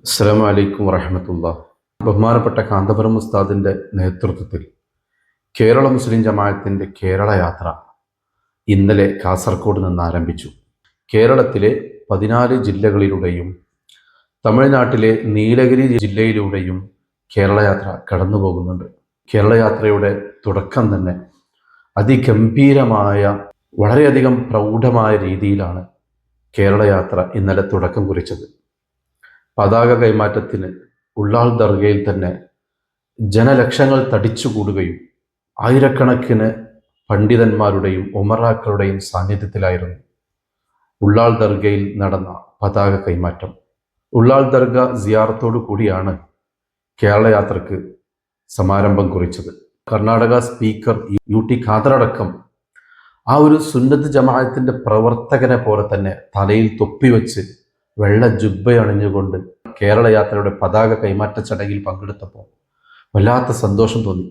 അസ്സലാമു അലൈക്കും വറഹ്മത്തുള്ളാഹി. ബഹുമാനപ്പെട്ട കാന്തപുരം ഉസ്താദിൻ്റെ നേതൃത്വത്തിൽ കേരള മുസ്ലിം ജമാഅത്തിൻ്റെ കേരള യാത്ര ഇന്നലെ കാസർഗോഡ് നിന്ന് ആരംഭിച്ചു. കേരളത്തിലെ 14 ജില്ലകളിലൂടെയും തമിഴ്നാട്ടിലെ നീലഗിരി ജില്ലയിലൂടെയും കേരള യാത്ര കടന്നു പോകുന്നുണ്ട്. കേരള യാത്രയുടെ തുടക്കം തന്നെ അതിഗംഭീരമായ, വളരെയധികം പ്രൗഢമായ രീതിയിലാണ് കേരള യാത്ര ഇന്നലെ തുടക്കം കുറിച്ചത്. പതാക കൈമാറ്റത്തിന് ഉള്ളാൾ ദർഗയിൽ തന്നെ ജനലക്ഷങ്ങൾ തടിച്ചുകൂടുകയും ആയിരക്കണക്കിന് പണ്ഡിതന്മാരുടെയും ഉമറാക്കളുടെയും സാന്നിധ്യത്തിലായിരുന്നു ഉള്ളാൾ ദർഗയിൽ നടന്ന പതാക കൈമാറ്റം. ഉള്ളാൾ ദർഗ സിയാറത്തോടു കൂടിയാണ് കേരള യാത്രക്ക് സമാരംഭം കുറിച്ചത്. കർണാടക സ്പീക്കർ UT ഖാദറടക്കം ആ ഒരു സുന്നത്ത് ജമാഅത്തിൻ്റെ പ്രവർത്തകനെ പോലെ തന്നെ തലയിൽ തൊപ്പിവെച്ച് വെള്ള ജുബ്ബയണിഞ്ഞുകൊണ്ട് കേരള യാത്രയുടെ പതാക കൈമാറ്റ ചടങ്ങിൽ പങ്കെടുത്തപ്പോൾ വല്ലാത്ത സന്തോഷം തോന്നി.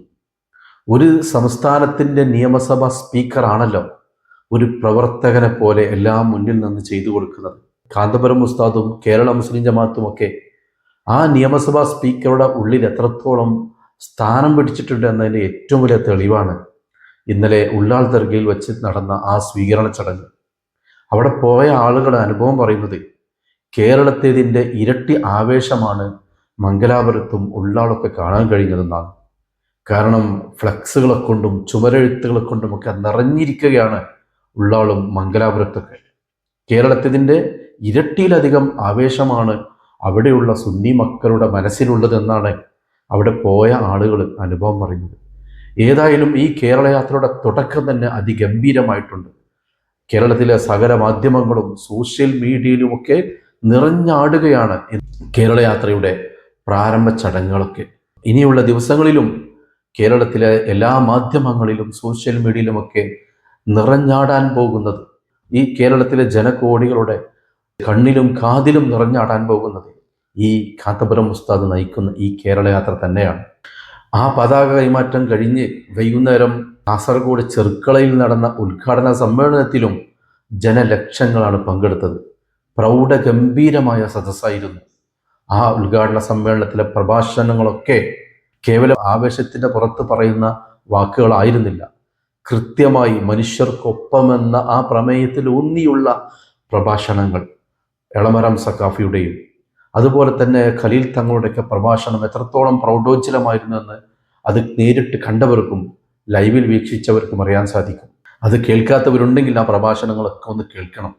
ഒരു സംസ്ഥാനത്തിൻ്റെ നിയമസഭാ സ്പീക്കറാണല്ലോ ഒരു പ്രവർത്തകനെ പോലെ എല്ലാം മുന്നിൽ നിന്ന് ചെയ്തു കൊടുക്കുന്നത്. കാന്തപുരം ഉസ്താദും കേരള മുസ്ലിം ജമാഅത്തും ഒക്കെ ആ നിയമസഭാ സ്പീക്കറുടെ ഉള്ളിൽ എത്രത്തോളം സ്ഥാനം പിടിച്ചിട്ടുണ്ട് എന്നതിൻ്റെ ഏറ്റവും വലിയ തെളിവാണ് ഇന്നലെ ഉള്ളാൾ ദർഗയിൽ വെച്ച് നടന്ന ആ സ്വീകരണ ചടങ്ങ്. അവിടെ പോയ ആളുകളുടെ അനുഭവം പറയുന്നത് കേരളത്തേതിൻ്റെ ഇരട്ടി ആവേശമാണ് മംഗലാപുരത്തും ഉള്ളാളൊക്കെ കാണാൻ കഴിഞ്ഞതെന്നാണ്. കാരണം ഫ്ലക്സുകളെ കൊണ്ടും ചുമരെഴുത്തുകളെ കൊണ്ടുമൊക്കെ നിറഞ്ഞിരിക്കുകയാണ് ഉള്ളാളും മംഗലാപുരത്തൊക്കെ. കേരളത്തേതിൻ്റെ ഇരട്ടിയിലധികം ആവേശമാണ് അവിടെയുള്ള സുന്നി മക്കളുടെ മനസ്സിലുള്ളതെന്നാണ് അവിടെ പോയ ആളുകൾ അനുഭവം പറയുന്നത്. ഏതായാലും ഈ കേരള യാത്രയുടെ തുടക്കം തന്നെ അതിഗംഭീരമായിട്ടുണ്ട്. കേരളത്തിലെ സകല മാധ്യമങ്ങളും സോഷ്യൽ മീഡിയയിലുമൊക്കെ നിറഞ്ഞാടുകയാണ് കേരള യാത്രയുടെ പ്രാരംഭ ചടങ്ങുകളൊക്കെ. ഇനിയുള്ള ദിവസങ്ങളിലും കേരളത്തിലെ എല്ലാ മാധ്യമങ്ങളിലും സോഷ്യൽ മീഡിയയിലുമൊക്കെ നിറഞ്ഞാടാൻ പോകുന്നത്, ഈ കേരളത്തിലെ ജനകോടികളുടെ കണ്ണിലും കാതിലും നിറഞ്ഞാടാൻ പോകുന്നത് ഈ കാന്തപുരം ഉസ്താദ് നയിക്കുന്ന ഈ കേരള യാത്ര തന്നെയാണ്. ആ പതാക കൈമാറ്റം കഴിഞ്ഞ് വൈകുന്നേരം കാസർഗോഡ് ചെർക്കളയിൽ നടന്ന ഉദ്ഘാടന സമ്മേളനത്തിലും ജനലക്ഷങ്ങളാണ് പങ്കെടുത്തത്. പ്രൗഢഗംഭീരമായ സദസ്സായിരുന്നു. ആ ഉദ്ഘാടന സമ്മേളനത്തിലെ പ്രഭാഷണങ്ങളൊക്കെ കേവലം ആവേശത്തിൻ്റെ പുറത്ത് പറയുന്ന വാക്കുകളായിരുന്നില്ല. കൃത്യമായി മനുഷ്യർക്കൊപ്പമെന്ന ആ പ്രമേയത്തിൽ ഊന്നിയുള്ള പ്രഭാഷണങ്ങൾ എളമരം സഖാഫിയുടെയും അതുപോലെ തന്നെ ഖലീൽ തങ്ങളുടെയൊക്കെ പ്രഭാഷണം എത്രത്തോളം പ്രൗഢോജ്വലമായിരുന്നു എന്ന് അത് നേരിട്ട് കണ്ടവർക്കും ലൈവിൽ വീക്ഷിച്ചവർക്കും അറിയാൻ സാധിക്കും. അത് കേൾക്കാത്തവരുണ്ടെങ്കിൽ ആ പ്രഭാഷണങ്ങളൊക്കെ ഒന്ന് കേൾക്കണം.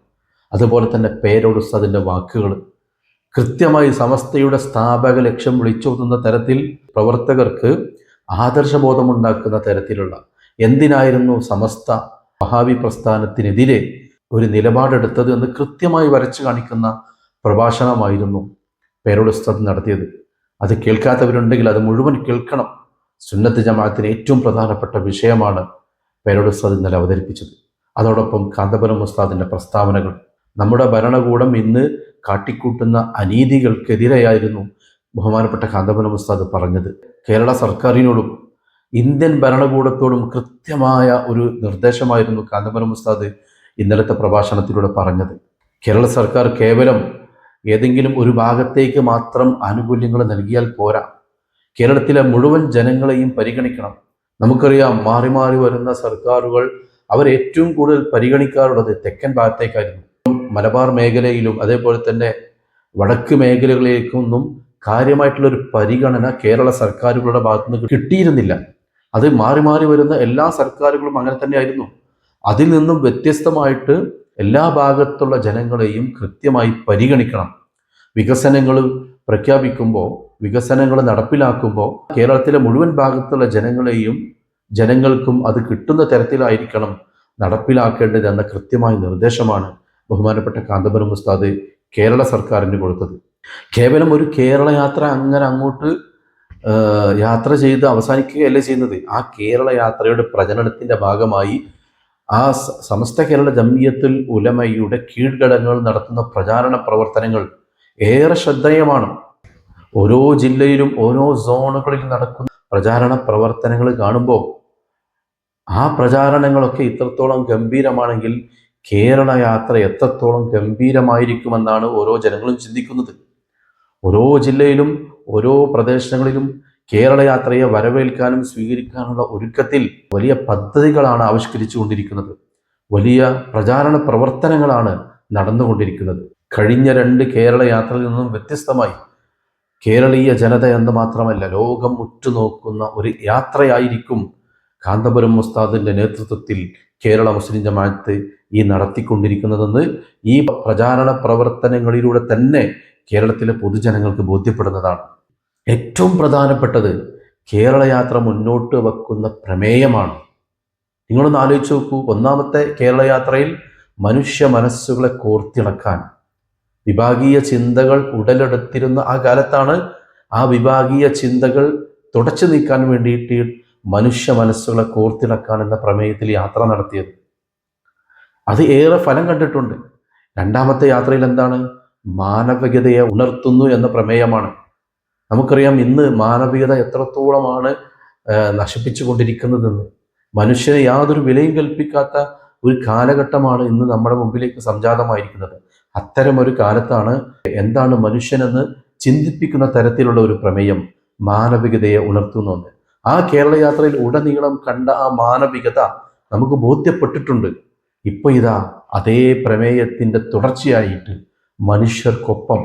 അതുപോലെ തന്നെ പേരോട് ഉസ്താദിൻ്റെ വാക്കുകൾ കൃത്യമായി സമസ്തയുടെ സ്ഥാപക ലക്ഷ്യം വിളിച്ചോതുന്ന തരത്തിൽ പ്രവർത്തകർക്ക് ആദർശബോധമുണ്ടാക്കുന്ന തരത്തിലുള്ള, എന്തിനായിരുന്നു സമസ്ത വഹാബി പ്രസ്ഥാനത്തിനെതിരെ ഒരു നിലപാടെടുത്തത് എന്ന് കൃത്യമായി വരച്ചു കാണിക്കുന്ന പ്രഭാഷണമായിരുന്നു പേരോട് ഉസ്താദ് നടത്തിയത്. അത് കേൾക്കാത്തവരുണ്ടെങ്കിൽ അത് മുഴുവൻ കേൾക്കണം. സുന്നത്ത് ജമാഅത്തിന് ഏറ്റവും പ്രധാനപ്പെട്ട വിഷയമാണ് പേരോട് ഉസ്താദ് ഇന്നലെ അവതരിപ്പിച്ചത്. അതോടൊപ്പം കാന്തപുരം ഉസ്താദിൻ്റെ പ്രസ്താവനകൾ, നമ്മുടെ ഭരണകൂടം ഇന്ന് കാട്ടിക്കൂട്ടുന്ന അനീതികൾക്കെതിരെയായിരുന്നു ബഹുമാനപ്പെട്ട കാന്തപുരം ഉസ്താദ് പറഞ്ഞത്. കേരള സർക്കാരിനോടും ഇന്ത്യൻ ഭരണകൂടത്തോടും കൃത്യമായ ഒരു നിർദ്ദേശമായിരുന്നു കാന്തപുരം ഉസ്താദ് ഇന്നലത്തെ പ്രഭാഷണത്തിലൂടെ പറഞ്ഞത്. കേരള സർക്കാർ കേവലം ഏതെങ്കിലും ഒരു ഭാഗത്തേക്ക് മാത്രം ആനുകൂല്യങ്ങൾ നൽകിയാൽ പോരാ, കേരളത്തിലെ മുഴുവൻ ജനങ്ങളെയും പരിഗണിക്കണം. നമുക്കറിയാം, മാറി മാറി വരുന്ന സർക്കാരുകൾ അവർ ഏറ്റവും കൂടുതൽ പരിഗണിക്കാറുള്ളത് തെക്കൻ ഭാഗത്തേക്കായിരുന്നു. മലബാർ മേഖലയിലും അതേപോലെ തന്നെ വടക്ക് മേഖലകളിലേക്കൊന്നും കാര്യമായിട്ടുള്ളൊരു പരിഗണന കേരള സർക്കാരുകളുടെ ഭാഗത്തുനിന്ന് കിട്ടിയിരുന്നില്ല. അത് മാറി മാറി വരുന്ന എല്ലാ സർക്കാരുകളും അങ്ങനെ തന്നെയായിരുന്നു. അതിൽ നിന്നും വ്യത്യസ്തമായിട്ട് എല്ലാ ഭാഗത്തുള്ള ജനങ്ങളെയും കൃത്യമായി പരിഗണിക്കണം. വികസനങ്ങൾ പ്രഖ്യാപിക്കുമ്പോൾ, വികസനങ്ങൾ നടപ്പിലാക്കുമ്പോൾ കേരളത്തിലെ മുഴുവൻ ഭാഗത്തുള്ള ജനങ്ങൾക്കും അത് കിട്ടുന്ന തരത്തിലായിരിക്കണം നടപ്പിലാക്കേണ്ടത് എന്ന കൃത്യമായ നിർദ്ദേശമാണ് ബഹുമാനപ്പെട്ട കാന്തപുരം ഉസ്താദ് കേരള സർക്കാരിന് കൊടുത്തത്. കേവലം ഒരു കേരള യാത്ര അങ്ങനെ അങ്ങോട്ട് യാത്ര ചെയ്ത് അവസാനിക്കുകയല്ല ചെയ്യുന്നത്. ആ കേരള യാത്രയുടെ പ്രചരണത്തിൻ്റെ ഭാഗമായി ആ സമസ്ത കേരള ജംഇയ്യത്തുൽ ഉലമയുടെ കീഴ്ഘടകങ്ങൾ നടത്തുന്ന പ്രചാരണ പ്രവർത്തനങ്ങൾ ഏറെ ശ്രദ്ധേയമാണ്. ഓരോ ജില്ലയിലും ഓരോ സോണുകളിലും നടക്കുന്ന പ്രചാരണ പ്രവർത്തനങ്ങൾ കാണുമ്പോൾ ആ പ്രചാരണങ്ങളൊക്കെ ഇത്രത്തോളം ഗംഭീരമാണെങ്കിൽ കേരള യാത്ര എത്രത്തോളം ഗംഭീരമായിരിക്കുമെന്നാണ് ഓരോ ജനങ്ങളും ചിന്തിക്കുന്നത്. ഓരോ ജില്ലയിലും ഓരോ പ്രദേശങ്ങളിലും കേരള യാത്രയെ വരവേൽക്കാനും സ്വീകരിക്കാനുള്ള ഒരുക്കത്തിൽ വലിയ പദ്ധതികളാണ് ആവിഷ്കരിച്ചുകൊണ്ടിരിക്കുന്നത്. വലിയ പ്രചാരണ പ്രവർത്തനങ്ങളാണ് നടന്നുകൊണ്ടിരിക്കുന്നത്. കഴിഞ്ഞ 2 കേരള യാത്രയിൽ നിന്നും വ്യത്യസ്തമായി കേരളീയ ജനത എന്ന് മാത്രമല്ല ലോകം ഉറ്റുനോക്കുന്ന ഒരു യാത്രയായിരിക്കും കാന്തപുരം ഉസ്താദിന്റെ നേതൃത്വത്തിൽ കേരള മുസ്ലിം ജമാഅത്ത് ഈ നടത്തിക്കൊണ്ടിരിക്കുന്നതെന്ന് ഈ പ്രചാരണ പ്രവർത്തനങ്ങളിലൂടെ തന്നെ കേരളത്തിലെ പൊതുജനങ്ങൾക്ക് ബോധ്യപ്പെടുന്നതാണ്. ഏറ്റവും പ്രധാനപ്പെട്ടത് കേരള യാത്ര മുന്നോട്ട് വെക്കുന്ന പ്രമേയമാണ്. നിങ്ങളൊന്ന് ആലോചിച്ച് നോക്കൂ. ഒന്നാമത്തെ കേരള യാത്രയിൽ മനുഷ്യ മനസ്സുകളെ കോർത്തിണക്കാൻ വിഭാഗീയ ചിന്തകൾ ഉടലെടുത്തിരുന്ന ആ കാലത്താണ് ആ വിഭാഗീയ ചിന്തകൾ തുടച്ചു നീക്കാൻ വേണ്ടിയിട്ട് മനുഷ്യ മനസ്സുകളെ കോർത്തിണക്കാൻ എന്ന പ്രമേയത്തിൽ യാത്ര നടത്തിയത്. അത് ഏറെ ഫലം കണ്ടിട്ടുണ്ട്. രണ്ടാമത്തെ യാത്രയിൽ എന്താണ്? മാനവികതയെ ഉണർത്തുന്നു എന്ന പ്രമേയമാണ്. നമുക്കറിയാം ഇന്ന് മാനവികത എത്രത്തോളമാണ് നശിപ്പിച്ചു കൊണ്ടിരിക്കുന്നതെന്ന്. മനുഷ്യനെ യാതൊരു വിലയും കൽപ്പിക്കാത്ത ഒരു കാലഘട്ടമാണ് ഇന്ന് നമ്മുടെ മുമ്പിലേക്ക് സംജാതമായിരിക്കുന്നത്. അത്തരമൊരു കാലത്താണ് എന്താണ് മനുഷ്യനെന്ന് ചിന്തിപ്പിക്കുന്ന തരത്തിലുള്ള ഒരു പ്രമേയം മാനവികതയെ ഉണർത്തുന്നു. ആ കേരള യാത്രയിൽ ഉടനീളം കണ്ട ആ മാനവികത നമുക്ക് ബോധ്യപ്പെട്ടിട്ടുണ്ട്. ഇപ്പോൾ ഇതാ അതേ പ്രമേയത്തിൻ്റെ തുടർച്ചയായിട്ട് മനുഷ്യർക്കൊപ്പം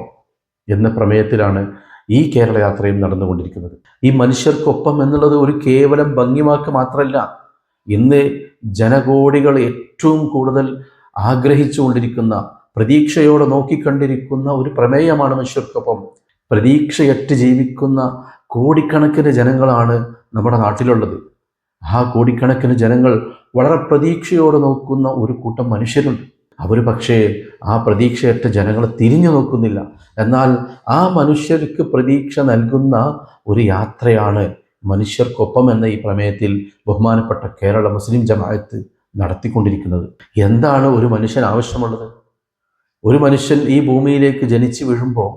എന്ന പ്രമേയത്തിലാണ് ഈ കേരള യാത്രയും നടന്നുകൊണ്ടിരിക്കുന്നത്. ഈ മനുഷ്യർക്കൊപ്പം എന്നുള്ളത് ഒരു കേവലം ഭംഗിവാക്ക് മാത്രമല്ല. ഇന്ന് ജനകോടികൾ ഏറ്റവും കൂടുതൽ ആഗ്രഹിച്ചുകൊണ്ടിരിക്കുന്ന, പ്രതീക്ഷയോടെ നോക്കിക്കണ്ടിരിക്കുന്ന ഒരു പ്രമേയമാണ് മനുഷ്യർക്കൊപ്പം. പ്രതീക്ഷയറ്റ് ജീവിക്കുന്ന കോടിക്കണക്കിന് ജനങ്ങളാണ് നമ്മുടെ നാട്ടിലുള്ളത്. ആ കോടിക്കണക്കിന് ജനങ്ങൾ വളരെ പ്രതീക്ഷയോടെ നോക്കുന്ന ഒരു കൂട്ടം മനുഷ്യരുണ്ട്. അവർ പക്ഷേ ആ പ്രതീക്ഷയറ്റ ജനങ്ങളെ തിരിഞ്ഞു നോക്കുന്നില്ല. എന്നാൽ ആ മനുഷ്യർക്ക് പ്രതീക്ഷ നൽകുന്ന ഒരു യാത്രയാണ് മനുഷ്യർക്കൊപ്പം എന്ന ഈ പ്രമേയത്തിൽ ബഹുമാനപ്പെട്ട കേരള മുസ്ലിം ജമാഅത്ത് നടത്തിക്കൊണ്ടിരിക്കുന്നത്. എന്താണ് ഒരു മനുഷ്യൻ ആവശ്യമുള്ളത്? ഒരു മനുഷ്യൻ ഈ ഭൂമിയിലേക്ക് ജനിച്ചു വീഴുമ്പോൾ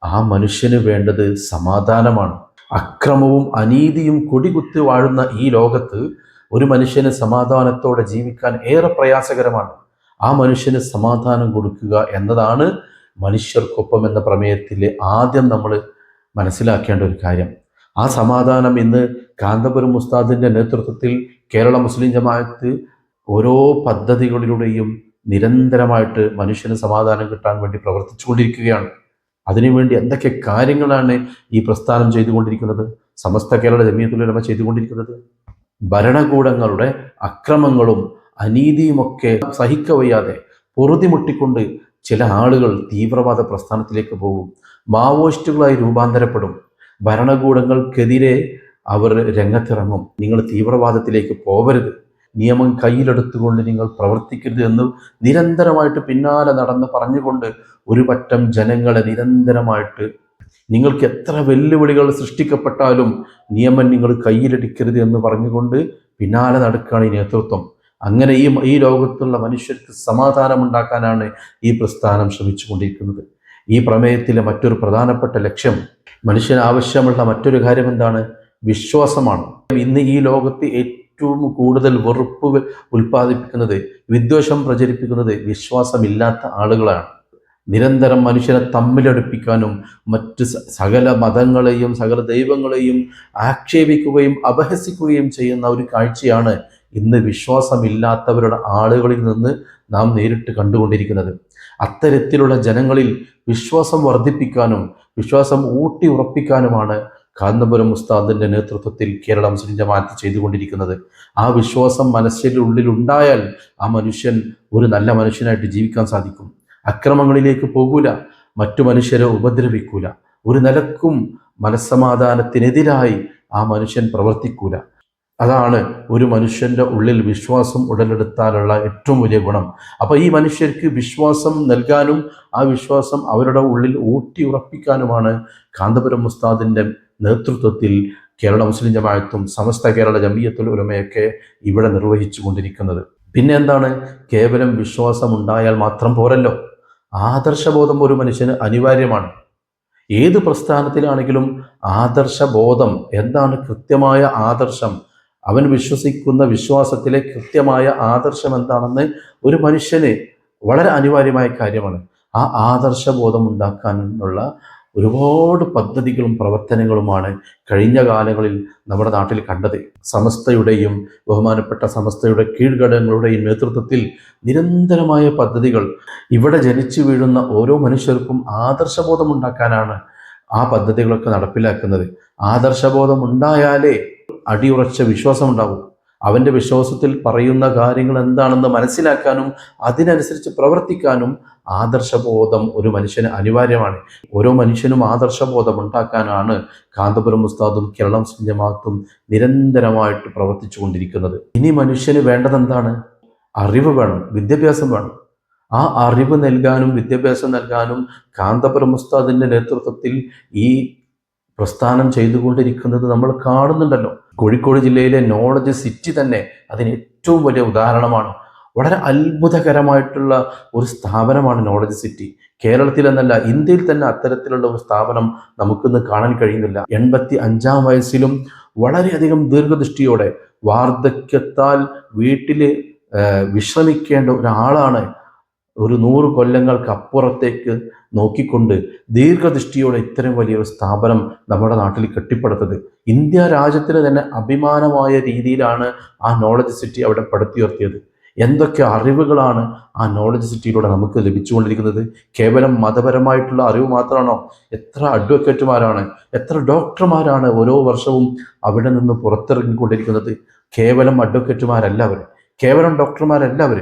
ആ മനുഷ്യന് വേണ്ടത് സമാധാനമാണ്. അക്രമവും അനീതിയും കൊടികുത്തി വാഴുന്ന ഈ ലോകത്ത് ഒരു മനുഷ്യന് സമാധാനത്തോടെ ജീവിക്കാൻ ഏറെ പ്രയാസകരമാണ്. ആ മനുഷ്യന് സമാധാനം കൊടുക്കുക എന്നതാണ് മനുഷ്യർക്കൊപ്പം എന്ന പ്രമേയത്തിൽ ആദ്യം നമ്മൾ മനസ്സിലാക്കേണ്ട ഒരു കാര്യം. ആ സമാധാനം ഇന്ന് കാന്തപുരം ഉസ്താദിൻ്റെ നേതൃത്വത്തിൽ കേരള മുസ്ലിം ജമാഅത്ത് ഓരോ പദ്ധതികളിലൂടെയും നിരന്തരമായിട്ട് മനുഷ്യന് സമാധാനം കിട്ടാൻ വേണ്ടി പ്രവർത്തിച്ചുകൊണ്ടിരിക്കുകയാണ്. അതിനുവേണ്ടി എന്തൊക്കെ കാര്യങ്ങളാണ് ഈ പ്രസ്ഥാനം ചെയ്തുകൊണ്ടിരിക്കുന്നത്? സമസ്ത കേരള ജമിയത്തുൽ ഉലമ ചെയ്തുകൊണ്ടിരിക്കുന്നത്? ഭരണകൂടങ്ങളുടെ അക്രമങ്ങളും അനീതിയുമൊക്കെ സഹിക്കവയ്യാതെ പൊറുതിമുട്ടിക്കൊണ്ട് ചില ആളുകൾ തീവ്രവാദ പ്രസ്ഥാനത്തിലേക്ക് പോകും, മാവോയിസ്റ്റുകളായി രൂപാന്തരപ്പെടും. ഭരണകൂടങ്ങൾക്കെതിരെ അവർ രംഗത്തിറങ്ങും. നിങ്ങൾ തീവ്രവാദത്തിലേക്ക് പോവരുത്, നിയമം കയ്യിലെടുത്തുകൊണ്ട് നിങ്ങൾ പ്രവർത്തിക്കരുത് എന്ന് നിരന്തരമായിട്ട് പിന്നാലെ നടന്ന് പറഞ്ഞുകൊണ്ട് ഒരു പറ്റം ജനങ്ങളെ നിരന്തരമായിട്ട് നിങ്ങൾക്ക് എത്ര വെല്ലുവിളികൾ സൃഷ്ടിക്കപ്പെട്ടാലും നിയമം നിങ്ങൾ കയ്യിലെടുക്കരുത് എന്ന് പറഞ്ഞുകൊണ്ട് പിന്നാലെ നടക്കുകയാണ് ഈ നേതൃത്വം. അങ്ങനെ ഈ ലോകത്തുള്ള മനുഷ്യർക്ക് സമാധാനമുണ്ടാക്കാനാണ് ഈ പ്രസ്ഥാനം ശ്രമിച്ചുകൊണ്ടിരിക്കുന്നത്. ഈ പ്രമേയത്തിലെ മറ്റൊരു പ്രധാനപ്പെട്ട ലക്ഷ്യം, മനുഷ്യന് ആവശ്യമുള്ള മറ്റൊരു കാര്യം എന്താണ്? വിശ്വാസമാണ്. ഇന്ന് ഈ ലോകത്ത് ഏറ്റവും കൂടുതൽ വെറുപ്പ് ഉൽപ്പാദിപ്പിക്കുന്നത്, വിദ്വേഷം പ്രചരിപ്പിക്കുന്നത് വിശ്വാസമില്ലാത്ത ആളുകളാണ്. നിരന്തരം മനുഷ്യനെ തമ്മിലടുപ്പിക്കാനും മറ്റ് സകല മതങ്ങളെയും സകല ദൈവങ്ങളെയും ആക്ഷേപിക്കുകയും അപഹസിക്കുകയും ചെയ്യുന്ന ഒരു കാഴ്ചയാണ് ഇന്ന് വിശ്വാസമില്ലാത്തവരുടെ ആളുകളിൽ നിന്ന് നാം നേരിട്ട് കണ്ടുകൊണ്ടിരിക്കുന്നത്. അത്തരത്തിലുള്ള ജനങ്ങളിൽ വിശ്വാസം വർദ്ധിപ്പിക്കാനും വിശ്വാസം ഊട്ടി ഉറപ്പിക്കാനുമാണ് കാന്തപുരം ഉസ്താദിൻ്റെ നേതൃത്വത്തിൽ കേരള മുസ്ലിം ജമാഅത്ത് ചെയ്തുകൊണ്ടിരിക്കുന്നത്. ആ വിശ്വാസം മനസ്സിൻ്റെ ഉള്ളിലുണ്ടായാൽ ആ മനുഷ്യൻ ഒരു നല്ല മനുഷ്യനായിട്ട് ജീവിക്കാൻ സാധിക്കും. അക്രമങ്ങളിലേക്ക് പോകൂല, മറ്റു മനുഷ്യരെ ഉപദ്രവിക്കൂല, ഒരു നിലക്കും മനസ്സമാധാനത്തിനെതിരായി ആ മനുഷ്യൻ പ്രവർത്തിക്കൂല. അതാണ് ഒരു മനുഷ്യൻ്റെ ഉള്ളിൽ വിശ്വാസം ഉടലെടുത്താലുള്ള ഏറ്റവും വലിയ ഗുണം. അപ്പോൾ ഈ മനുഷ്യർക്ക് വിശ്വാസം നൽകാനും ആ വിശ്വാസം അവരുടെ ഉള്ളിൽ ഊട്ടി ഉറപ്പിക്കാനുമാണ് കാന്തപുരം ഉസ്താദിൻ്റെ നേതൃത്വത്തിൽ കേരള മുസ്ലിം ജമാഅത്തും സമസ്ത കേരള ജമിയത്തുൽ ഉലമയൊക്കെ ഇവിടെ നിർവഹിച്ചു കൊണ്ടിരിക്കുന്നത്. പിന്നെ എന്താണ്? കേവലം വിശ്വാസമുണ്ടായാൽ മാത്രം പോരല്ലോ, ആദർശബോധം ഒരു മനുഷ്യന് അനിവാര്യമാണ്. ഏത് പ്രസ്ഥാനത്തിലാണെങ്കിലും ആദർശബോധം എന്താണ്? കൃത്യമായ ആദർശം, അവൻ വിശ്വസിക്കുന്ന വിശ്വാസത്തിലെ കൃത്യമായ ആദർശം എന്താണെന്ന് ഒരു മനുഷ്യന് വളരെ അനിവാര്യമായ കാര്യമാണ്. ആ ആദർശബോധം ഉണ്ടാക്കാനുള്ള ഒരുപാട് പദ്ധതികളും പ്രവർത്തനങ്ങളുമാണ് കഴിഞ്ഞ കാലങ്ങളിൽ നമ്മുടെ നാട്ടിൽ കണ്ടത്. സമസ്തയുടെയും ബഹുമാനപ്പെട്ട സമസ്തയുടെ കീഴ്ഘടകങ്ങളുടെയും നേതൃത്വത്തിൽ നിരന്തരമായ പദ്ധതികൾ. ഇവിടെ ജനിച്ചു വീഴുന്ന ഓരോ മനുഷ്യർക്കും ആദർശബോധം ഉണ്ടാക്കാനാണ് ആ പദ്ധതികളൊക്കെ നടപ്പിലാക്കുന്നത്. ആദർശബോധം ഉണ്ടായാലേ അടിയുറച്ച വിശ്വാസം ഉണ്ടാവും. അവൻ്റെ വിശ്വാസത്തിൽ പറയുന്ന കാര്യങ്ങൾ എന്താണെന്ന് മനസ്സിലാക്കാനും അതിനനുസരിച്ച് പ്രവർത്തിക്കാനും ആദർശബോധം ഒരു മനുഷ്യന് അനിവാര്യമാണ്. ഓരോ മനുഷ്യനും ആദർശബോധം ഉണ്ടാക്കാനാണ് കാന്തപുരം ഉസ്താദും കേരളം ജമാഅത്തും നിരന്തരമായിട്ട് പ്രവർത്തിച്ചു കൊണ്ടിരിക്കുന്നത്. ഇനി മനുഷ്യന് വേണ്ടതെന്താണ്? അറിവ് വേണം, വിദ്യാഭ്യാസം വേണം. ആ അറിവ് നൽകാനും വിദ്യാഭ്യാസം നൽകാനും കാന്തപുരം ഉസ്താദിൻ്റെ നേതൃത്വത്തിൽ ഈ പ്രസ്ഥാനം ചെയ്തുകൊണ്ടിരിക്കുന്നത് നമ്മൾ കാണുന്നുണ്ടല്ലോ. കോഴിക്കോട് ജില്ലയിലെ നോളജ് സിറ്റി തന്നെ അതിന് ഏറ്റവും വലിയ ഉദാഹരണമാണ്. വളരെ അത്ഭുതകരമായിട്ടുള്ള ഒരു സ്ഥാപനമാണ് നോളജ് സിറ്റി. കേരളത്തിൽ എന്നല്ല, ഇന്ത്യയിൽ തന്നെ അത്തരത്തിലുള്ള ഒരു സ്ഥാപനം നമുക്കിന്ന് കാണാൻ കഴിയുന്നില്ല. 85-ാം വയസ്സിലും വളരെയധികം ദീർഘദൃഷ്ടിയോടെ വാർദ്ധക്യത്താൽ വീട്ടിൽ വിശ്രമിക്കേണ്ട ഒരാളാണ് ഒരു 100 കൊല്ലങ്ങൾക്ക് അപ്പുറത്തേക്ക് നോക്കിക്കൊണ്ട് ദീർഘദൃഷ്ടിയോടെ ഇത്തരം വലിയൊരു സ്ഥാപനം നമ്മുടെ നാട്ടിൽ കെട്ടിപ്പടുത്തത്. ഇന്ത്യ രാജ്യത്തിന് തന്നെ അഭിമാനമായ രീതിയിലാണ് ആ നോളജ് സിറ്റി അവിടെ പടുത്തുയർത്തിയത്. എന്തൊക്കെ അറിവുകളാണ് ആ നോളജ് സിറ്റിയിലൂടെ നമുക്ക് ലഭിച്ചുകൊണ്ടിരിക്കുന്നത്. കേവലം മതപരമായിട്ടുള്ള അറിവ് മാത്രമാണോ? എത്ര അഡ്വക്കേറ്റുമാരാണ്, എത്ര ഡോക്ടർമാരാണ് ഓരോ വർഷവും അവിടെ നിന്ന് പുറത്തിറങ്ങിക്കൊണ്ടിരിക്കുന്നത്. കേവലം അഡ്വക്കേറ്റുമാരല്ല അവർ, കേവലം ഡോക്ടർമാരല്ല അവർ,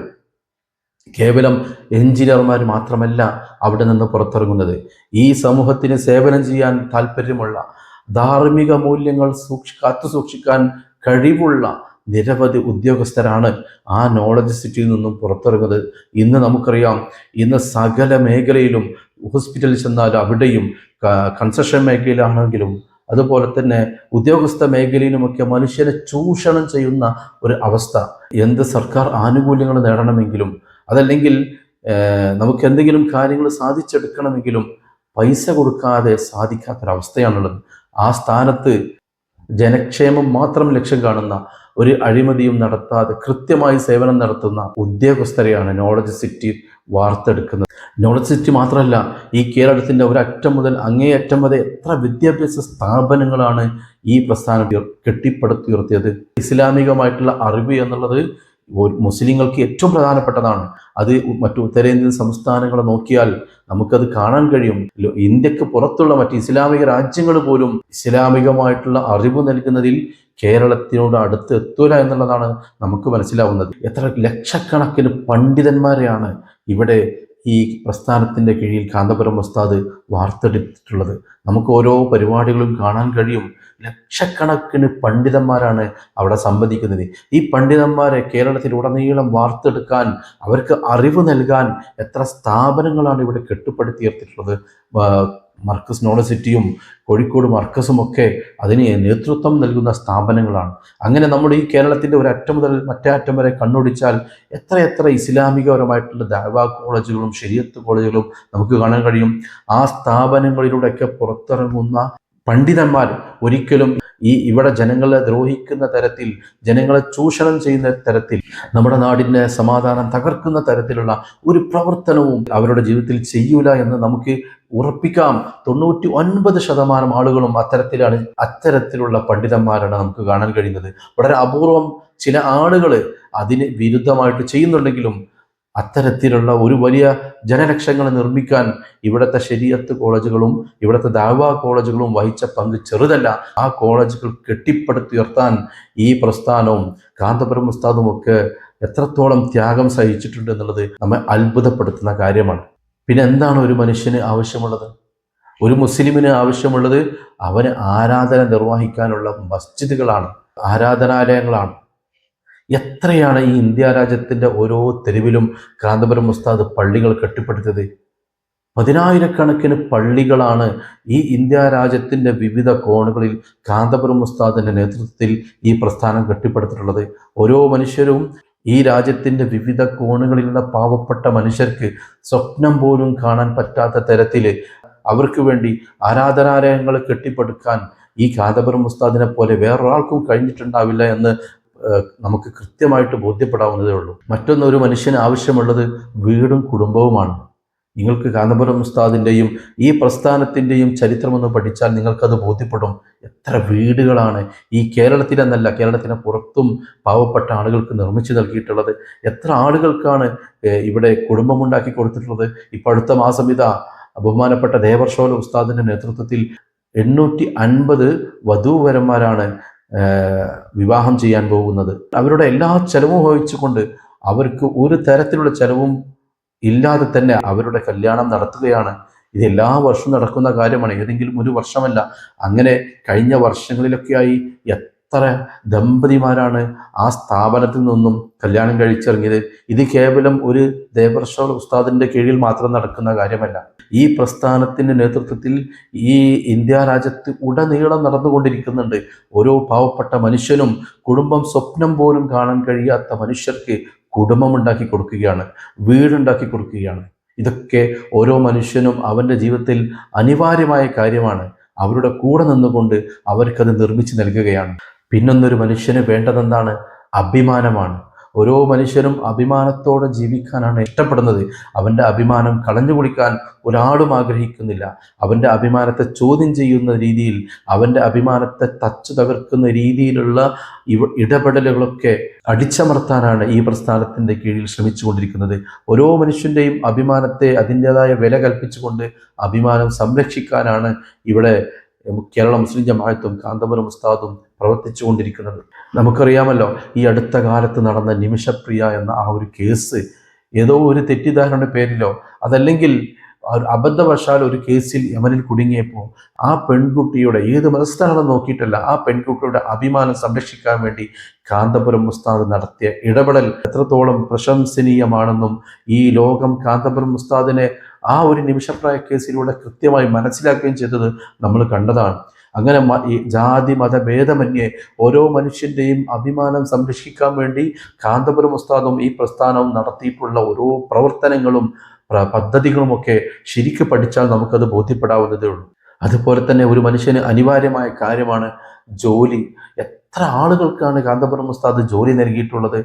കേവലം എഞ്ചിനീയർമാർ മാത്രമല്ല അവിടെ നിന്ന് പുറത്തിറങ്ങുന്നത്. ഈ സമൂഹത്തിന് സേവനം ചെയ്യാൻ താല്പര്യമുള്ള, ധാർമ്മിക മൂല്യങ്ങൾ കാത്തു സൂക്ഷിക്കാൻ കഴിവുള്ള നിരവധി ഉദ്യോഗസ്ഥരാണ് ആ നോളജ് സിറ്റിയിൽ നിന്നും പുറത്തിറങ്ങുന്നത്. ഇന്ന് നമുക്കറിയാം, ഇന്ന് സകല മേഖലയിലും ഹോസ്പിറ്റലിൽ ചെന്നാലും അവിടെയും കൺസ്ട്രക്ഷൻ മേഖലയിലാണെങ്കിലും അതുപോലെ തന്നെ ഉദ്യോഗസ്ഥ മേഖലയിലുമൊക്കെ മനുഷ്യനെ ചൂഷണം ചെയ്യുന്ന ഒരു അവസ്ഥ. എന്ത് സർക്കാർ ആനുകൂല്യങ്ങൾ നേടണമെങ്കിലും അതല്ലെങ്കിൽ നമുക്ക് എന്തെങ്കിലും കാര്യങ്ങൾ സാധിച്ചെടുക്കണമെങ്കിലും പൈസ കൊടുക്കാതെ സാധിക്കാത്തൊരവസ്ഥയാണുള്ളത്. ആ സ്ഥാനത്ത് ജനക്ഷേമം മാത്രം ലക്ഷ്യം കാണുന്ന, ഒരു അഴിമതിയും നടത്താതെ കൃത്യമായി സേവനം നടത്തുന്ന ഉദ്യോഗസ്ഥരെയാണ് നോളജ് സിറ്റി വാർത്തെടുക്കുന്നത്. നോളജ് സിറ്റി മാത്രമല്ല, ഈ കേരളത്തിൻ്റെ ഒരറ്റം മുതൽ അങ്ങേയറ്റം വരെ എത്ര വിദ്യാഭ്യാസ സ്ഥാപനങ്ങളാണ് ഈ പ്രസ്ഥാനം കെട്ടിപ്പടുത്തുയർത്തിയത്. ഇസ്ലാമികമായിട്ടുള്ള അറിവ് എന്നുള്ളത് മുസ്ലിങ്ങൾക്ക് ഏറ്റവും പ്രധാനപ്പെട്ടതാണ്. അത് മറ്റു ഉത്തരേന്ത്യൻ സംസ്ഥാനങ്ങളെ നോക്കിയാൽ നമുക്കത് കാണാൻ കഴിയും. ഇന്ത്യക്ക് പുറത്തുള്ള മറ്റ് ഇസ്ലാമിക രാജ്യങ്ങൾ പോലും ഇസ്ലാമികമായിട്ടുള്ള അറിവ് നൽകുന്നതിൽ കേരളത്തിനോട് അടുത്ത് എത്തൂല എന്നുള്ളതാണ് നമുക്ക് മനസ്സിലാവുന്നത്. എത്ര ലക്ഷക്കണക്കിന് പണ്ഡിതന്മാരെയാണ് ഇവിടെ ഈ പ്രസ്ഥാനത്തിൻ്റെ കീഴിൽ കാന്തപുരം ഉസ്താദ് വാർത്തെടുത്തിട്ടുള്ളത്. നമുക്ക് ഓരോ പരിപാടികളും കാണാൻ കഴിയും. ലക്ഷക്കണക്കിന് പണ്ഡിതന്മാരാണ് അവിടെ സംവദിക്കുന്നത്. ഈ പണ്ഡിതന്മാരെ കേരളത്തിലുടനീളം വാർത്തെടുക്കാൻ, അവർക്ക് അറിവ് നൽകാൻ എത്ര സ്ഥാപനങ്ങളാണ് ഇവിടെ കെട്ടിപ്പടുത്തുയർത്തിയിട്ടുള്ളത്. മർക്കസ് നോളജ് സിറ്റിയും കോഴിക്കോട് മർക്കസും ഒക്കെ അതിന് നേതൃത്വം നൽകുന്ന സ്ഥാപനങ്ങളാണ്. അങ്ങനെ നമ്മുടെ ഈ കേരളത്തിൻ്റെ ഒരറ്റം മുതൽ മറ്റേ അറ്റം വരെ കണ്ണോടിച്ചാൽ എത്ര ഇസ്ലാമികപരമായിട്ടുള്ള ദഅ്വാ കോളേജുകളും ശരീഅത്ത് കോളേജുകളും നമുക്ക് കാണാൻ കഴിയും. ആ സ്ഥാപനങ്ങളിലൂടെയൊക്കെ പുറത്തിറങ്ങുന്ന പണ്ഡിതന്മാർ ഒരിക്കലും ഇവിടെ ജനങ്ങളെ ദ്രോഹിക്കുന്ന തരത്തിൽ, ജനങ്ങളെ ചൂഷണം ചെയ്യുന്ന തരത്തിൽ, നമ്മുടെ നാടിൻ്റെ സമാധാനം തകർക്കുന്ന തരത്തിലുള്ള ഒരു പ്രവർത്തനവും അവരുടെ ജീവിതത്തിൽ ചെയ്യൂല എന്ന് നമുക്ക് ഉറപ്പിക്കാം. 99% ആളുകളും അത്തരത്തിലുള്ള പണ്ഡിതന്മാരാണ് നമുക്ക് കാണാൻ കഴിയുന്നത്. വളരെ അപൂർവം ചില ആളുകൾ അതിന് വിരുദ്ധമായിട്ട് ചെയ്യുന്നുണ്ടെങ്കിലും അത്തരത്തിലുള്ള ഒരു വലിയ ജനലക്ഷങ്ങളെ നിർമ്മിക്കാൻ ഇവിടുത്തെ ശരീഅത്ത് കോളേജുകളും ഇവിടുത്തെ ദഅ്വാ കോളേജുകളും വഹിച്ച പങ്ക് ചെറുതല്ല. ആ കോളേജുകൾ കെട്ടിപ്പടുത്തുയർത്താൻ ഈ പ്രസ്ഥാനവും കാന്തപുരം ഉസ്താദും ഒക്കെ എത്രത്തോളം ത്യാഗം സഹിച്ചിട്ടുണ്ട് എന്നുള്ളത് നമ്മെ അത്ഭുതപ്പെടുത്തുന്ന കാര്യമാണ്. പിന്നെ എന്താണ് ഒരു മനുഷ്യന് ആവശ്യമുള്ളത്? ഒരു മുസ്ലിമിന് ആവശ്യമുള്ളത് അവന് ആരാധന നിർവഹിക്കാനുള്ള മസ്ജിദുകളാണ്, ആരാധനാലയങ്ങളാണ്. എത്രയാണ് ഈ ഇന്ത്യ രാജ്യത്തിൻ്റെ ഓരോ തെരുവിലും കാന്തപുരം ഉസ്താദ് പള്ളികൾ കെട്ടിപ്പടുത്തത്? 10,000-കണക്കിന് പള്ളികളാണ് ഈ ഇന്ത്യ രാജ്യത്തിൻ്റെ വിവിധ കോണുകളിൽ കാന്തപുരം ഉസ്താദിൻ്റെ നേതൃത്വത്തിൽ ഈ പ്രസ്ഥാനം കെട്ടിപ്പടുത്തിട്ടുള്ളത്. ഓരോ മനുഷ്യരും ഈ രാജ്യത്തിൻ്റെ വിവിധ കോണുകളിലുള്ള പാവപ്പെട്ട മനുഷ്യർക്ക് സ്വപ്നം പോലും കാണാൻ പറ്റാത്ത തരത്തിൽ അവർക്ക് വേണ്ടി ആരാധനാലയങ്ങൾ കെട്ടിപ്പടുക്കാൻ ഈ കാന്തപുരം ഉസ്താദിനെ പോലെ വേറൊരാൾക്കും കഴിഞ്ഞിട്ടുണ്ടാവില്ല എന്ന് നമുക്ക് കൃത്യമായിട്ട് ബോധ്യപ്പെടാവുന്നതേ ഉള്ളൂ. മറ്റൊന്ന്, ഒരു മനുഷ്യന് ആവശ്യമുള്ളത് വീടും കുടുംബവുമാണ്. നിങ്ങൾക്ക് കാന്തപുരം ഉസ്താദിൻ്റെയും ഈ പ്രസ്ഥാനത്തിൻ്റെയും ചരിത്രമൊന്ന് പഠിച്ചാൽ നിങ്ങൾക്കത് ബോധ്യപ്പെടും. എത്ര വീടുകളാണ് ഈ കേരളത്തിലെന്നല്ല, കേരളത്തിന് പുറത്തും പാവപ്പെട്ട ആളുകൾക്ക് നിർമ്മിച്ചു നൽകിയിട്ടുള്ളത്. എത്ര ആളുകൾക്കാണ് ഇവിടെ കുടുംബമുണ്ടാക്കി കൊടുത്തിട്ടുള്ളത്. ഇപ്പോൾ അടുത്ത മാസം ഇതാ ബഹുമാനപ്പെട്ട ദേവർഷോല ഉസ്താദിൻ്റെ നേതൃത്വത്തിൽ 850 വധൂവരന്മാരാണ് വിവാഹം ചെയ്യാൻ പോകുന്നത്. അവരുടെ എല്ലാ ചെലവും വഹിച്ചുകൊണ്ട് അവർക്ക് ഒരു തരത്തിലുള്ള ചെലവും ഇല്ലാതെ തന്നെ അവരുടെ കല്യാണം നടത്തുകയാണ്. ഇത് എല്ലാ വർഷവും നടക്കുന്ന കാര്യമാണ്, ഏതെങ്കിലും ഒരു വർഷമല്ല. അങ്ങനെ കഴിഞ്ഞ വർഷങ്ങളിലൊക്കെയായി എത്ര ദമ്പതിമാരാണ് ആ സ്ഥാപനത്തിൽ നിന്നും കല്യാണം കഴിച്ചിറങ്ങിയത്. ഇത് കേവലം ഒരു ദേവർഷോൽ ഉസ്താദിൻ്റെ കീഴിൽ മാത്രം നടക്കുന്ന കാര്യമല്ല. ഈ പ്രസ്ഥാനത്തിൻ്റെ നേതൃത്വത്തിൽ ഈ ഇന്ത്യ രാജ്യത്ത് ഉടനീളം നടന്നുകൊണ്ടിരിക്കുന്നുണ്ട്. ഓരോ പാവപ്പെട്ട മനുഷ്യനും കുടുംബം സ്വപ്നം പോലും കാണാൻ കഴിയാത്ത മനുഷ്യർക്ക് കുടുംബമുണ്ടാക്കി കൊടുക്കുകയാണ്, വീടുണ്ടാക്കി കൊടുക്കുകയാണ്. ഇതൊക്കെ ഓരോ മനുഷ്യനും അവൻ്റെ ജീവിതത്തിൽ അനിവാര്യമായ കാര്യമാണ്. അവരുടെ കൂടെ നിന്നുകൊണ്ട് അവർക്കത് നിർമ്മിച്ച് നൽകുകയാണ്. പിന്നൊന്നൊരു മനുഷ്യന് വേണ്ടതെന്താണ്? അഭിമാനമാണ്. ഓരോ മനുഷ്യനും അഭിമാനത്തോടെ ജീവിക്കാനാണ് ഇഷ്ടപ്പെടുന്നത്. അവൻ്റെ അഭിമാനം കളഞ്ഞു കുടിക്കാൻ ഒരാളും ആഗ്രഹിക്കുന്നില്ല. അവൻ്റെ അഭിമാനത്തെ ചോദ്യം ചെയ്യുന്ന രീതിയിൽ, അവൻ്റെ അഭിമാനത്തെ തച്ചു തകർക്കുന്ന രീതിയിലുള്ള ഇടപെടലുകളൊക്കെ അടിച്ചമർത്താനാണ് ഈ പ്രസ്ഥാനത്തിൻ്റെ കീഴിൽ ശ്രമിച്ചുകൊണ്ടിരിക്കുന്നത്. ഓരോ മനുഷ്യൻ്റെയും അഭിമാനത്തെ അതിൻ്റെതായ വില കൽപ്പിച്ചുകൊണ്ട് അഭിമാനം സംരക്ഷിക്കാനാണ് ഇവിടെ കേരള മുസ്ലിം ജമാഅത്തും കാന്തപുരം ഉസ്താദും പ്രവർത്തിച്ചു കൊണ്ടിരിക്കുന്നത്. നമുക്കറിയാമല്ലോ, ഈ അടുത്ത കാലത്ത് നടന്ന നിമിഷപ്രിയ എന്ന ആ ഒരു കേസ് ഏതോ ഒരു തെറ്റിദ്ധാരണയുടെ പേരിലോ അതല്ലെങ്കിൽ അബദ്ധവശാൽ ഒരു കേസിൽ യമനിൽ കുടുങ്ങിയപ്പോൾ ആ പെൺകുട്ടിയുടെ ഏത് മതസ്ഥാനം നോക്കിയിട്ടല്ല, ആ പെൺകുട്ടിയുടെ അഭിമാനം സംരക്ഷിക്കാൻ വേണ്ടി കാന്തപുരം ഉസ്താദ് നടത്തിയ ഇടപെടൽ എത്രത്തോളം പ്രശംസനീയമാണെന്നും ഈ ലോകം കാന്തപുരം ഉസ്താദിനെ ആ ഒരു നിമിഷപ്രായ കേസിലൂടെ കൃത്യമായി മനസ്സിലാക്കുകയും ചെയ്തത് നമ്മൾ കണ്ടതാണ്. അങ്ങനെ ഈ ജാതി മതഭേദമന്യേ ഓരോ മനുഷ്യൻ്റെയും അഭിമാനം സംരക്ഷിക്കാൻ വേണ്ടി കാന്തപുരം ഉസ്താദും ഈ പ്രസ്ഥാനവും നടത്തിയിട്ടുള്ള ഓരോ പ്രവർത്തനങ്ങളും പദ്ധതികളുമൊക്കെ ശരിക്കും പഠിച്ചാൽ നമുക്കത് ബോധ്യപ്പെടാവുന്നതേ ഉള്ളൂ. അതുപോലെ തന്നെ ഒരു മനുഷ്യന് അനിവാര്യമായ കാര്യമാണ് ജോലി. എത്ര ആളുകൾക്കാണ് കാന്തപുരം ഉസ്താദ് ജോലി നൽകിയിട്ടുള്ളത്.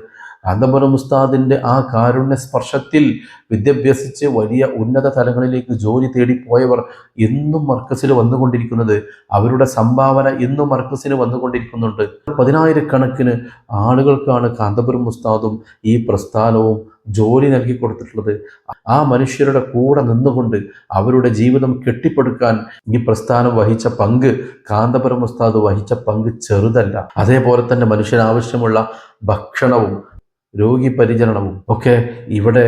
കാന്തപുരം ഉസ്താദിൻ്റെ ആ കാരുണ്യ സ്പർശത്തിൽ വിദ്യാഭ്യസിച്ച് വലിയ ഉന്നത തലങ്ങളിലേക്ക് ജോലി തേടിപ്പോയവർ ഇന്നും മർക്കസിൽ വന്നുകൊണ്ടിരിക്കുന്നത്, അവരുടെ സംഭാവന ഇന്നും മർക്കസിന് വന്നുകൊണ്ടിരിക്കുന്നുണ്ട്. 10,000-കണക്കിന് ആളുകൾക്കാണ് കാന്തപുരം ഉസ്താദും ഈ പ്രസ്ഥാനവും ജോലി നൽകി കൊടുത്തിട്ടുള്ളത്. ആ മനുഷ്യരുടെ കൂടെ നിന്നുകൊണ്ട് അവരുടെ ജീവിതം കെട്ടിപ്പടുക്കാൻ ഈ പ്രസ്ഥാനം വഹിച്ച പങ്ക്, കാന്തപുരം ഉസ്താദ് വഹിച്ച പങ്ക് ചെറുതല്ല. അതേപോലെ തന്നെ മനുഷ്യന് ആവശ്യമുള്ള ഭക്ഷണവും രോഗി പരിചരണവും ഒക്കെ ഇവിടെ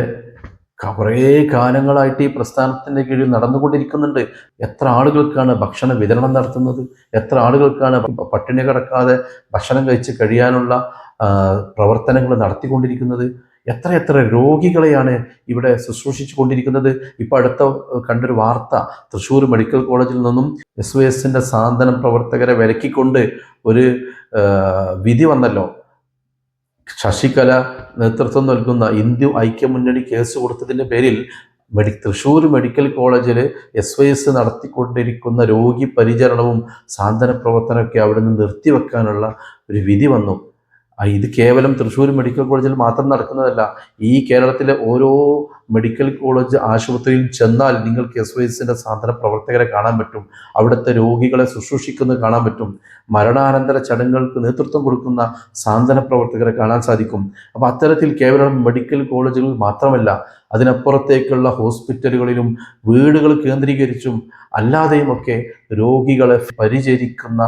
കുറേ കാലങ്ങളായിട്ട് ഈ പ്രസ്ഥാനത്തിൻ്റെ കീഴിൽ നടന്നുകൊണ്ടിരിക്കുന്നുണ്ട്. എത്ര ആളുകൾക്കാണ് ഭക്ഷണ വിതരണം നടത്തുന്നത്, എത്ര ആളുകൾക്കാണ് പട്ടിണി കിടക്കാതെ ഭക്ഷണം കഴിച്ച് കഴിയാനുള്ള പ്രവർത്തനങ്ങൾ നടത്തിക്കൊണ്ടിരിക്കുന്നത്. എത്ര രോഗികളെയാണ് ഇവിടെ ശുശ്രൂഷിച്ചു കൊണ്ടിരിക്കുന്നത്. ഇപ്പോൾ അടുത്ത കണ്ടൊരു വാർത്ത, തൃശ്ശൂർ മെഡിക്കൽ കോളേജിൽ നിന്നും SOSൻ്റെ സാന്ത്വനം പ്രവർത്തകരെ വിലക്കിക്കൊണ്ട് ഒരു വിധി വന്നല്ലോ. ശശികല നേതൃത്വം നൽകുന്ന ഹിന്ദു ഐക്യമുന്നണി കേസ് കൊടുത്തതിൻ്റെ പേരിൽ തൃശ്ശൂർ മെഡിക്കൽ കോളേജിൽ SOS നടത്തിക്കൊണ്ടിരിക്കുന്ന രോഗി പരിചരണവും സാന്ത്വന പ്രവർത്തനമൊക്കെ അവിടെ നിന്ന് നിർത്തിവെക്കാനുള്ള ഒരു വിധി വന്നു. ഇത് കേവലം തൃശ്ശൂർ മെഡിക്കൽ കോളേജിൽ മാത്രം നടക്കുന്നതല്ല. ഈ കേരളത്തിലെ ഓരോ മെഡിക്കൽ കോളേജ് ആശുപത്രിയിൽ ചെന്നാൽ നിങ്ങൾക്ക് SOSൻ്റെ സാന്ത്വന പ്രവർത്തകരെ കാണാൻ പറ്റും. അവിടുത്തെ രോഗികളെ ശുശ്രൂഷിക്കുന്നത് കാണാൻ പറ്റും. മരണാനന്തര ചടങ്ങുകൾക്ക് നേതൃത്വം കൊടുക്കുന്ന സാന്ത്വന പ്രവർത്തകരെ കാണാൻ സാധിക്കും. അപ്പോൾ അത്തരത്തിൽ കേവലം മെഡിക്കൽ കോളേജുകളിൽ മാത്രമല്ല, അതിനപ്പുറത്തേക്കുള്ള ഹോസ്പിറ്റലുകളിലും വീടുകൾ കേന്ദ്രീകരിച്ചും അല്ലാതെയുമൊക്കെ രോഗികളെ പരിചരിക്കുന്ന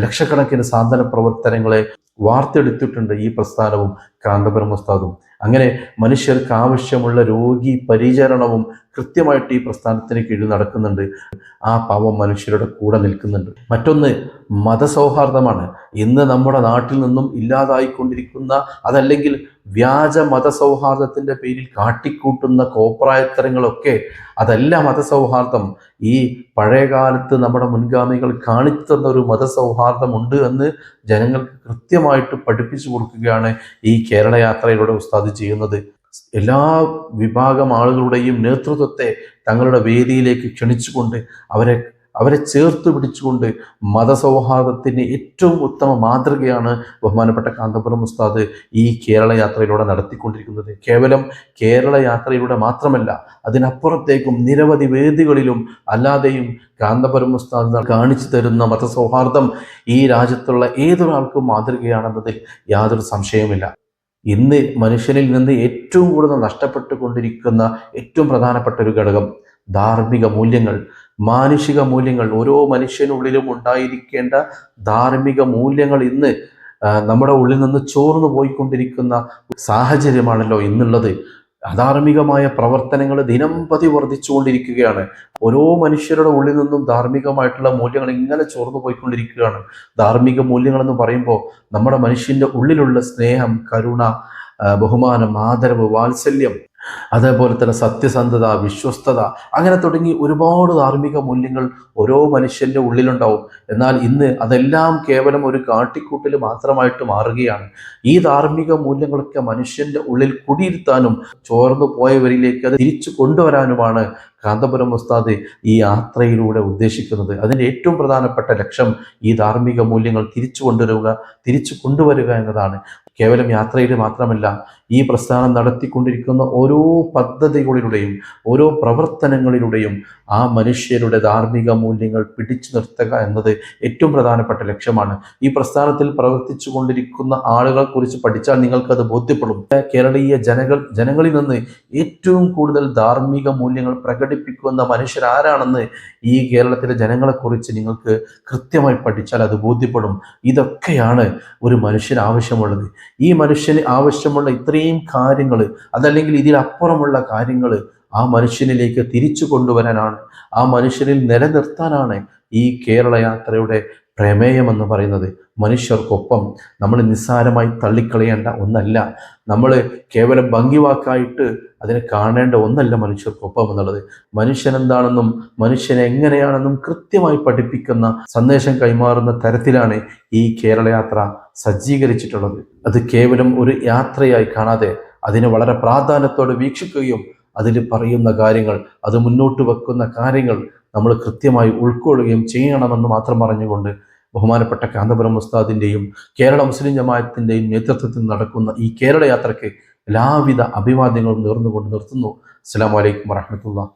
ലക്ഷക്കണക്കിന് സാന്ത്വന പ്രവർത്തനങ്ങളെ വാർത്തെടുത്തിട്ടുണ്ട് ഈ പ്രസ്ഥാനവും കാന്തപുരം ഉസ്താദും. അങ്ങനെ മനുഷ്യർക്ക് ആവശ്യമുള്ള രോഗി പരിചരണവും കൃത്യമായിട്ട് ഈ പ്രസ്ഥാനത്തിന് കീഴിൽ നടക്കുന്നുണ്ട്. ആ പാവം മനുഷ്യരുടെ കൂടെ നിൽക്കുന്നുണ്ട്. മറ്റൊന്ന് മതസൗഹാർദ്ദമാണ്. ഇന്ന് നമ്മുടെ നാട്ടിൽ നിന്നും ഇല്ലാതായിക്കൊണ്ടിരിക്കുന്ന, അതല്ലെങ്കിൽ വ്യാജ മതസൗഹാർദ്ദത്തിൻ്റെ പേരിൽ കാട്ടിക്കൂട്ടുന്ന കോപ്രായത്തരങ്ങളൊക്കെ അതല്ല മതസൗഹാർദ്ദം. ഈ പഴയകാലത്ത് നമ്മുടെ മുൻഗാമികൾ കാണിച്ചു തന്ന ഒരു മതസൗഹാർദ്ദമുണ്ട് എന്ന് ജനങ്ങൾക്ക് കൃത്യമായിട്ട് പഠിപ്പിച്ചു കൊടുക്കുകയാണ് ഈ കേരള യാത്രയിലൂടെ ഉസ്താദ് ചെയ്യുന്നത്. എല്ലാ വിഭാഗം ആളുകളുടെയും നേതൃത്വത്തെ തങ്ങളുടെ വേദിയിലേക്ക് ക്ഷണിച്ചുകൊണ്ട് അവരെ അവരെ ചേർത്ത് പിടിച്ചുകൊണ്ട് മതസൗഹാർദ്ദത്തിന് ഏറ്റവും ഉത്തമ മാതൃകയാണ് ബഹുമാനപ്പെട്ട കാന്തപുരം ഉസ്താദ് ഈ കേരള യാത്രയിലൂടെ നടത്തിക്കൊണ്ടിരിക്കുന്നത്. കേവലം കേരള യാത്രയിലൂടെ മാത്രമല്ല, അതിനപ്പുറത്തേക്കും നിരവധി വേദികളിലും അല്ലാതെയും കാന്തപുരം ഉസ്താദ് കാണിച്ചു തരുന്ന മതസൗഹാർദ്ദം ഈ രാജ്യത്തുള്ള ഏതൊരാൾക്കും മാതൃകയാണെന്നതിൽ യാതൊരു സംശയവുമില്ല. ഇന്ന് മനുഷ്യനിൽ നിന്ന് ഏറ്റവും കൂടുതൽ നഷ്ടപ്പെട്ടുകൊണ്ടിരിക്കുന്ന ഏറ്റവും പ്രധാനപ്പെട്ട ഒരു ഘടകം ധാർമ്മിക മൂല്യങ്ങൾ, മാനുഷിക മൂല്യങ്ങൾ. ഓരോ മനുഷ്യനുള്ളിലും ഉണ്ടായിരിക്കേണ്ട ധാർമ്മിക മൂല്യങ്ങൾ ഇന്ന് നമ്മുടെ ഉള്ളിൽ നിന്ന് ചോർന്നു പോയിക്കൊണ്ടിരിക്കുന്ന സാഹചര്യമാണല്ലോ ഇന്നുള്ളത്. അധാർമികമായ പ്രവർത്തനങ്ങൾ ദിനംപ്രതി വർദ്ധിച്ചുകൊണ്ടിരിക്കുകയാണ്. ഓരോ മനുഷ്യരുടെ ഉള്ളിൽ നിന്നും ധാർമ്മികമായിട്ടുള്ള മൂല്യങ്ങൾ ഇങ്ങനെ ചോർന്നു പോയിക്കൊണ്ടിരിക്കുകയാണ്. ധാർമ്മിക മൂല്യങ്ങൾ എന്ന് പറയുമ്പോൾ നമ്മുടെ മനുഷ്യന്റെ ഉള്ളിലുള്ള സ്നേഹം, കരുണ, ബഹുമാനം, ആദരവ്, വാത്സല്യം, അതേപോലെ തന്നെ സത്യസന്ധത, വിശ്വസ്തത, അങ്ങനെ തുടങ്ങി ഒരുപാട് ധാർമ്മിക മൂല്യങ്ങൾ ഓരോ മനുഷ്യന്റെ ഉള്ളിലുണ്ടാവും. എന്നാൽ ഇന്ന് അതെല്ലാം കേവലം ഒരു കാട്ടിക്കൂട്ടൽ മാത്രമായിട്ട് മാറുകയാണ്. ഈ ധാർമ്മിക മൂല്യങ്ങളൊക്കെ മനുഷ്യന്റെ ഉള്ളിൽ കുടിയിരുത്താനും ചോർന്നു പോയവരിലേക്ക് അത് തിരിച്ചു കൊണ്ടുവരാനുമാണ് കാന്തപുരം ഉസ്താദ് ഈ യാത്രയിലൂടെ ഉദ്ദേശിക്കുന്നത്. അതിൻ്റെ ഏറ്റവും പ്രധാനപ്പെട്ട ലക്ഷ്യം ഈ ധാർമ്മിക മൂല്യങ്ങൾ തിരിച്ചു കൊണ്ടുവരിക എന്നതാണ്. കേവലം യാത്രയിൽ മാത്രമല്ല, ഈ പ്രസ്ഥാനം നടത്തിക്കൊണ്ടിരിക്കുന്ന ഓരോ പദ്ധതികളിലൂടെയും ഓരോ പ്രവർത്തനങ്ങളിലൂടെയും ആ മനുഷ്യരുടെ ധാർമ്മിക മൂല്യങ്ങൾ പിടിച്ചു നിർത്തുക എന്നത് ഏറ്റവും പ്രധാനപ്പെട്ട ലക്ഷ്യമാണ്. ഈ പ്രസ്ഥാനത്തിൽ പ്രവർത്തിച്ചു കൊണ്ടിരിക്കുന്ന ആളുകളെ കുറിച്ച് പഠിച്ചാൽ നിങ്ങൾക്കത് ബോധ്യപ്പെടും. കേരളീയ ജനങ്ങളിൽ നിന്ന് ഏറ്റവും കൂടുതൽ ധാർമ്മിക മൂല്യങ്ങൾ പ്രകടിപ്പിക്കുന്ന മനുഷ്യരാരാണെന്ന് ഈ കേരളത്തിലെ ജനങ്ങളെക്കുറിച്ച് നിങ്ങൾക്ക് കൃത്യമായി പഠിച്ചാൽ അത് ബോധ്യപ്പെടും. ഇതൊക്കെയാണ് ഒരു മനുഷ്യന് ആവശ്യമുള്ളത്. ഈ മനുഷ്യന് ആവശ്യമുള്ള ഇത്രയും കാര്യങ്ങൾ, അതല്ലെങ്കിൽ ഇതിലപ്പുറമുള്ള കാര്യങ്ങൾ ആ മനുഷ്യനിലേക്ക് തിരിച്ചു കൊണ്ടുവരാനാണ്, ആ മനുഷ്യനിൽ നിലനിർത്താനാണ് ഈ കേരള യാത്രയുടെ പ്രമേയം എന്ന് പറയുന്നത്. മനുഷ്യർക്കൊപ്പം നമ്മൾ നിസ്സാരമായി തള്ളിക്കളയേണ്ട ഒന്നല്ല, നമ്മൾ കേവലം ഭംഗിവാക്കായിട്ട് അതിനെ കാണേണ്ട ഒന്നല്ല മനുഷ്യർക്കൊപ്പം എന്നുള്ളത്. മനുഷ്യൻ എന്താണെന്നും മനുഷ്യൻ എങ്ങനെയാണെന്നും കൃത്യമായി പഠിപ്പിക്കുന്ന സന്ദേശം കൈമാറുന്ന തരത്തിലാണ് ഈ കേരള യാത്ര സജ്ജീകരിച്ചിട്ടുള്ളത്. അത് കേവലം ഒരു യാത്രയായി കാണാതെ അതിനെ വളരെ പ്രാധാന്യത്തോടെ വീക്ഷിക്കുകയും അതിൽ പറയുന്ന കാര്യങ്ങൾ, അത് മുന്നോട്ട് വെക്കുന്ന കാര്യങ്ങൾ നമ്മൾ കൃത്യമായി ഉൾക്കൊള്ളുകയും ചെയ്യണമെന്ന് മാത്രം പറഞ്ഞുകൊണ്ട് ബഹുമാനപ്പെട്ട കാന്തപുരം ഉസ്താദിൻ്റെയും കേരള മുസ്ലിം ജമാഅത്തിൻ്റെയും നേതൃത്വത്തിൽ നടക്കുന്ന ഈ കേരള യാത്രയ്ക്ക് എല്ലാവിധ അഭിവാദ്യങ്ങളും നേർന്നുകൊണ്ട് നിർത്തുന്നു. അസ്സലാമു അലൈക്കും വറഹ്മത്തുള്ളാഹി.